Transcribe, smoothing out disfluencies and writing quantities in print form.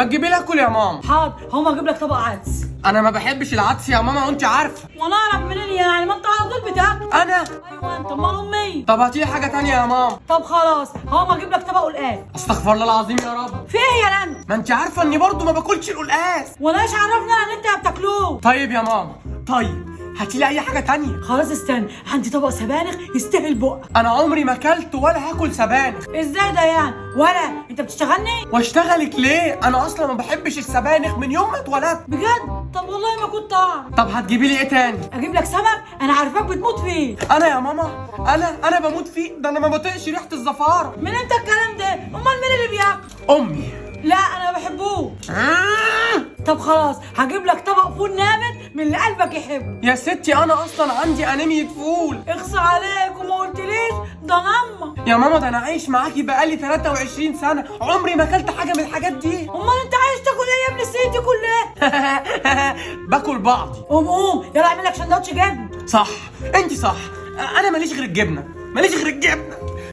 ما تجيبي لي اكل يا ماما. حاضر، هقوم اجيب لك طبق عدس. انا ما بحبش العدس يا ماما وانت عارفه. وانا اعرف منين يعني؟ ما انت على طول بتاكل. انا. ايوه انت، امال امي. طب هاتي لي حاجه تانية يا ماما. طب خلاص، هقوم اجيب لك طبق قلقاس. استغفر الله العظيم يا رب. في ايه يا لند؟ ما انت عارفه اني برضو ما باكلش القلقاس. وانا ايش عرفنا ان انت ما بتاكلوه؟ طيب يا ماما، طيب هاتي لي اي حاجه تانية. خلاص استنى، عندي طبق سبانخ يستاهل بقى. انا عمري ما اكلت ولا هاكل سبانخ. ازاي ده يعني؟ ولا انت بتشتغلني؟ واشتغلك ليه؟ انا اصلا ما بحبش السبانخ من يوم ما اتولدت. بجد؟ طب والله ما كنت اعرف. طب هتجيبي لي ايه تاني؟ اجيب لك سمك، انا عارفاك بتموت فيه. انا يا ماما، انا بموت فيه، ده انا ما بطيقش ريحه الزفاره. من انت الكلام ده؟ امال مين اللي بياكل؟ امي. لا انا ما بحبوش. طب خلاص، هجيب لك طبق فول نابت من اللي قلبك يحبه. يا ستي انا اصلا عندي انيميا فول. اخصى عليك وما قلتليش، ده نمه. يا ماما ده انا عايش معاكي بقالي 23 سنه، عمري ما اكلت حاجه من الحاجات دي. امال انت عايز تاكل ايه يا ابن السيد دي كلها؟ باكل بعضي. قوم يلا اعمل لك سندوتش جبن. صح، انت صح. انا ماليش غير الجبنه، ماليش غير الجبنه.